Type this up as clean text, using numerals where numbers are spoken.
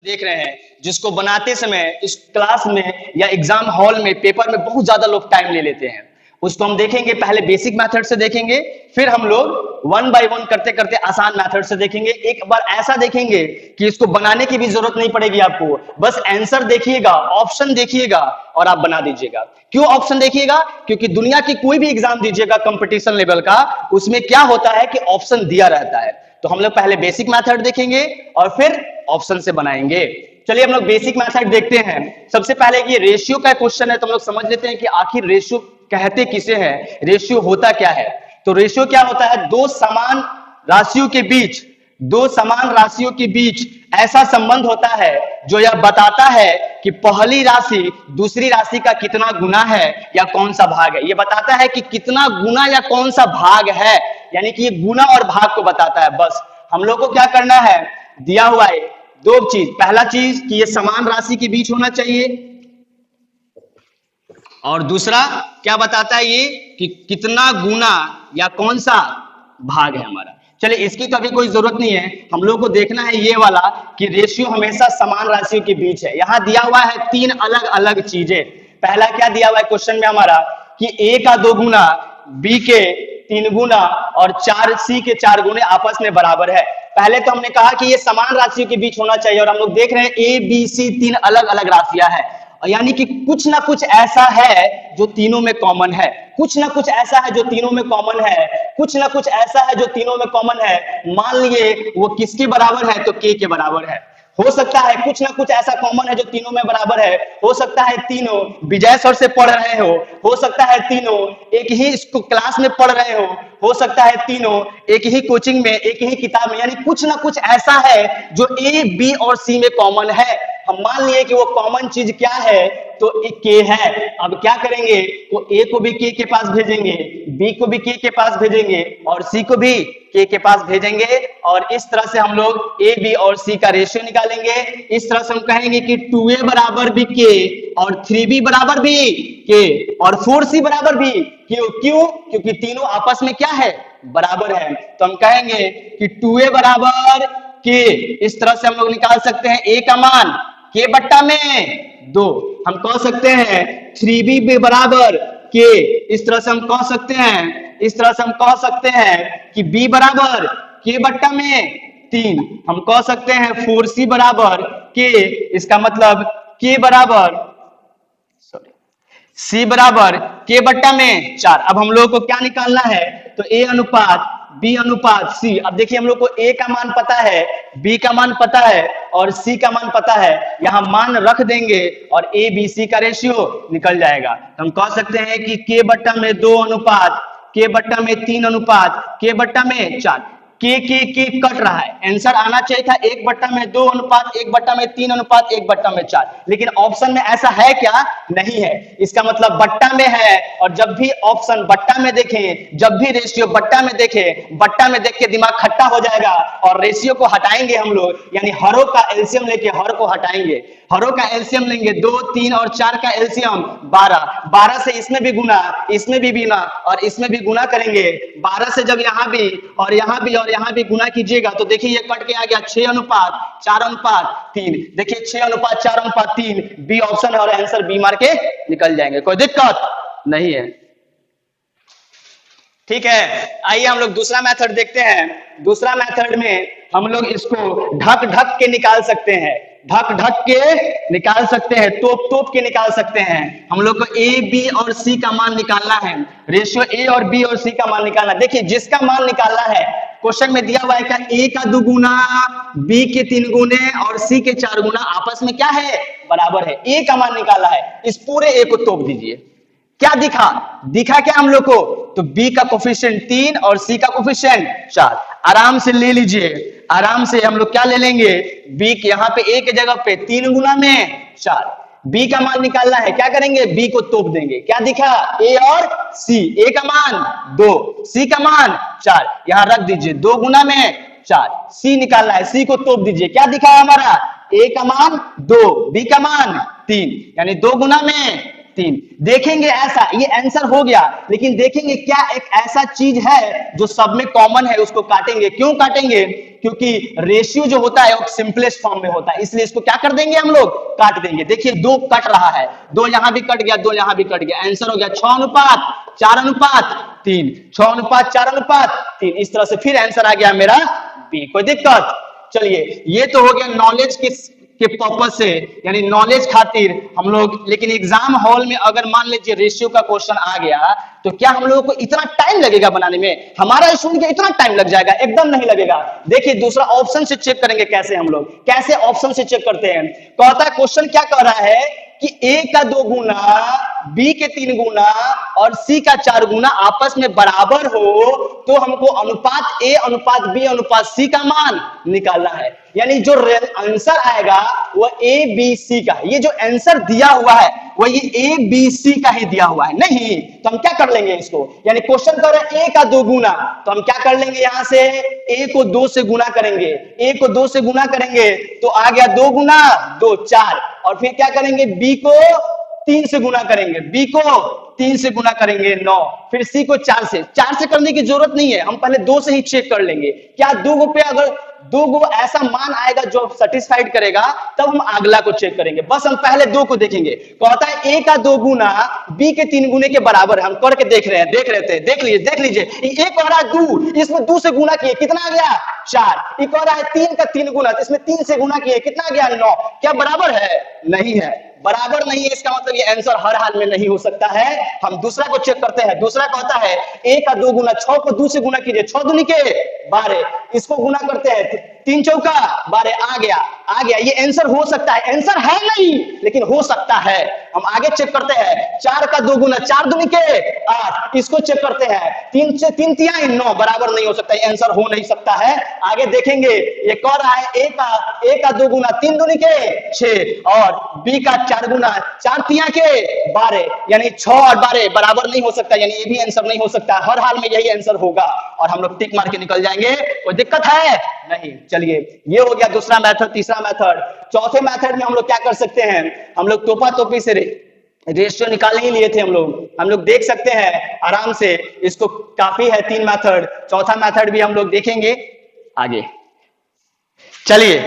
देख रहे हैं, जिसको बनाते समय इस क्लास में या एग्जाम हॉल में पेपर में बहुत ज्यादा लोग टाइम ले लेते हैं। उसको हम देखेंगे, पहले बेसिक मेथड से देखेंगे, फिर हम लोग वन बाय वन करते करते आसान मेथड से देखेंगे। एक बार ऐसा देखेंगे कि इसको बनाने की भी जरूरत नहीं पड़ेगी आपको, बस आंसर देखिएगा, ऑप्शन देखिएगा और आप बना दीजिएगा। क्यों ऑप्शन देखिएगा? क्योंकि दुनिया की कोई भी एग्जाम दीजिएगा कंपटीशन लेवल का, उसमें क्या होता है कि ऑप्शन दिया रहता है। तो हम लोग पहले बेसिक मेथड देखेंगे और फिर ऑप्शन से बनाएंगे। चलिए हम लोग बेसिक मेथड देखते हैं। सबसे पहले ये रेशियो का क्वेश्चन है, तो हम लोग समझ लेते हैं कि आखिर रेशियो कहते किसे हैं, रेशियो होता क्या है। तो रेशियो क्या होता है? दो समान राशियों के बीच ऐसा संबंध होता है जो यह बताता है कि पहली राशि दूसरी राशि का कितना गुना है या कौन सा भाग है। यह बताता है कि कितना गुना या कौन सा भाग है, यानी कि ये गुना और भाग को बताता है। बस हम लोग को क्या करना है, दिया हुआ है दो चीज। पहला चीज कि ये समान राशि के बीच होना चाहिए, और दूसरा क्या बताता है ये कि कितना गुना या कौन सा भाग है हमारा। चलिए इसकी तो अभी कोई जरूरत नहीं है, हम लोग को देखना है ये वाला कि रेशियो हमेशा समान राशियों के बीच है। यहां दिया हुआ है तीन अलग अलग चीजें। पहला क्या दिया हुआ है क्वेश्चन में हमारा कि ए का 2 गुना, बी के 3 गुना और सी के 4 गुने आपस में बराबर है। पहले तो हमने कहा कि ये समान राशियों के बीच होना चाहिए, और हम लोग देख रहे हैं ए बी सी 3 अलग अलग राशियां हैं, यानी कि कुछ ना कुछ ऐसा है जो तीनों में कॉमन है, कुछ ना कुछ ऐसा है जो तीनों में कॉमन है, कुछ ना कुछ ऐसा है जो तीनों में कॉमन है। मान लिए वो किसके बराबर है, तो के बाराबर है। हो सकता है कुछ ना कुछ ऐसा कॉमन है जो तीनों में बराबर है। हो सकता है तीनों विजय सर से पढ़ रहे हो सकता है तीनों एक ही क्लास में पढ़ रहे हो सकता है तीनों एक ही कोचिंग में, एक ही किताब में, यानी कुछ ना कुछ ऐसा है जो ए बी और सी में कॉमन है। हम मान लिए कि वो कॉमन चीज क्या है, तो एक के है। अब क्या करेंगे, तो ए को भी के पास भेजेंगे, बी को भी के पास भेजेंगे और सी को भी के पास भेजेंगे, और इस तरह से हम लोग ए बी और सी का रेशियो निकालेंगे। इस तरह से हम कहेंगे कि 2a बराबर भी के और 3b बराबर भी के और 4c बराबर भी क्यों? क्योंकि तीनों आपस में क्या है, बराबर है। तो हम कहेंगे कि 2a बराबर के। इस तरह से हम लोग निकाल सकते हैं a का मान के बट्टा में 2। हम कह सकते हैं 3b बराबर के। इस तरह से हम कह सकते हैं कि b बराबर के बट्टा में 3। हम कह सकते हैं 4c बराबर के, इसका मतलब के बराबर सी बराबर के बट्टा में 4। अब हम लोग को क्या निकालना है, तो ए अनुपात बी अनुपात सी। अब देखिए हम लोग को ए का मान पता है, बी का मान पता है और सी का मान पता है। यहां मान रख देंगे और ए बी सी का रेशियो निकल जाएगा। हम कह सकते हैं कि के बट्टा में 2 अनुपात के बट्टा में 3 अनुपात के बट्टा में 4। के कट रहा है, आंसर आना चाहिए था 1 बट्टा में 2 अनुपात 1 बट्टा में 3 अनुपात 1 बट्टा में 4, लेकिन ऑप्शन में ऐसा है क्या? नहीं है। इसका मतलब बट्टा में है, और जब भी ऑप्शन बट्टा में देखें, जब भी रेशियो बट्टा में देखें, बट्टा में देख के दिमाग खट्टा हो जाएगा और रेशियो को हटाएंगे हम लोग, यानी हरों का एलसीएम लेके हर को हटाएंगे। हरों का एलसीएम लेंगे 2, 3 और 4 का एलसीएम 12 से इसमें भी गुना, इसमें भी गुना और इसमें भी गुना करेंगे। 12 से जब यहाँ भी और यहाँ भी और यहाँ भी गुना कीजिएगा तो देखिए ये कट के आ गया 6 अनुपात 4 अनुपात 3। देखिए 6 अनुपात 4 अनुपात 3 बी ऑप्शन है और आंसर बी मार के निकल जाएंगे, कोई दिक्कत नहीं है। ठीक है, आइए हम लोग दूसरा मेथड देखते हैं। दूसरा मेथड में हम लोग इसको ढक के निकाल सकते हैं, ढक के निकाल सकते हैं, तोप के निकाल सकते हैं। हम लोग को ए बी और सी का मान निकालना है, रेशियो ए और बी और सी का मान निकालना। देखिए जिसका मान निकालना है, क्वेश्चन में दिया हुआ है क्या, ए का 2 गुना, बी के 3 गुने और सी के 4 गुना आपस में क्या है, बराबर है। ए का मान निकाला है, इस पूरे ए को तोप दीजिए। क्या दिखा क्या हम लोग को, तो b का कोफिशिएंट 3 और c का कोफिशिएंट 4। आराम से ले लीजिए, आराम से हम लोग क्या ले लेंगे, b के यहाँ पे a के जगह पे 3 गुना में 4। b का मान निकालना है, क्या करेंगे, b को तोप देंगे। क्या दिखा, a और c, a का मान 2, c का मान 4, यहाँ रख दीजिए 2 गुना में 4। c निकालना है, c को तोप दीजिए। क्या दिखा हमारा, a का मान 2, b का मान 3, यानी 2 गुना में 3। देखेंगे ऐसा, ये आंसर हो गया, लेकिन देखेंगे क्या एक ऐसा चीज है जो सब में कॉमन है, उसको काटेंगे। क्यों काटेंगे? क्योंकि रेशियो जो होता है वो सिंपलेस्ट फॉर्म में होता है, इसलिए इसको क्या कर देंगे हम लोग, काट देंगे। देखिए 2 कट रहा है, 2 यहां भी कट गया, 2 यहां भी कट गया, आंसर हो गया 6:4:3। 6:4:3, इस तरह से फिर आंसर आ गया मेरा बी। कोई दिक्कत? चलिए ये तो हो गया नॉलेज के पर्पज से, यानी नॉलेज खातिर हम लोग। लेकिन एग्जाम हॉल में अगर मान लीजिए रेशियो का क्वेश्चन आ गया तो क्या हम लोगों को इतना टाइम लगेगा बनाने में? हमारा सुन के इतना टाइम लग जाएगा? एकदम नहीं लगेगा। देखिए दूसरा ऑप्शन से चेक करेंगे कैसे हम लोग, कैसे ऑप्शन से चेक करते हैं। कहता है क्वेश्चन क्या कह रहा है कि ए का 2 गुना, बी के 3 गुना और सी का 4 गुना आपस में बराबर हो तो हमको अनुपात ए अनुपात बी अनुपात सी का मान निकालना है। यानी जो आंसर आएगा वो ए बी सी का, ये जो आंसर दिया हुआ है वो ये ए बी सी का ही दिया हुआ है। नहीं तो हम क्या कर लेंगे इसको, यानी क्वेश्चन कर रहे हैं ए का 2 गुना, तो हम क्या कर लेंगे, यहां से ए को 2 से गुना करेंगे, ए को 2 से गुना करेंगे तो आ गया 2 गुना 2 4, और फिर क्या करेंगे बी को 3 से गुना करेंगे, बी को 3 से गुना करेंगे 9, फिर सी को 4 से करने की जरूरत नहीं है, हम पहले 2 से ही चेक कर लेंगे। क्या 2 पे अगर 2 ऐसा मान आएगा जो सेटिस्फाइड करेगा तब हम अगला को चेक करेंगे। बस हम पहले 2 को देखेंगे। कहता है ए का 2 गुना बी के 3 गुने के बराबर है। हम करके देख रहे हैं, देख लीजिए ये कह रहा है 2, इसमें 2 से गुना किए कितना आ गया 4। ये कह रहा है 3 का 3 गुना, इसमें 3 से गुना किए कितना गया 9। क्या बराबर है? नहीं है, बराबर नहीं है। इसका मतलब ये आंसर हर हाल में नहीं हो सकता है। हम दूसरा को चेक करते हैं। दूसरा कहता है ए का 2 गुना, 6 को 2 से गुना कीजिए, 6 दूनी के 12, इसको गुना करते हैं 3 चौका 12, आ गया। ये आंसर हो सकता है, आंसर है नहीं लेकिन हो सकता है। हम आगे चेक करते हैं 4 का 2 गुना, 4 दूनी के 8, इसको चेक करते हैं 3 से 3 तिहाई 9, बराबर नहीं हो सकता, आंसर हो नहीं सकता है। आगे देखेंगे ये कह रहा है ए का 2 गुना, 3 दूनी के 6 और बी का 4 गुना, 4 तिहाई के 12, यानी 6 और 12 बराबर नहीं हो सकता, यानी ये भी आंसर नहीं हो सकता। हर हाल में यही आंसर होगा और हम लोग टिक मार के निकल जाएंगे। कोई दिक्कत है? नहीं। चलिए ये हो गया दूसरा मेथड। तीसरा मेथड, चौथे मेथड में हम लोग क्या कर सकते हैं, हम लोग टोपा टोपी से रेशियो निकालने ही लिए थे हम लोग देख सकते हैं आराम से, इसको काफी है 3 मेथड। चौथा मेथड भी हम लोग देखेंगे आगे। चलिए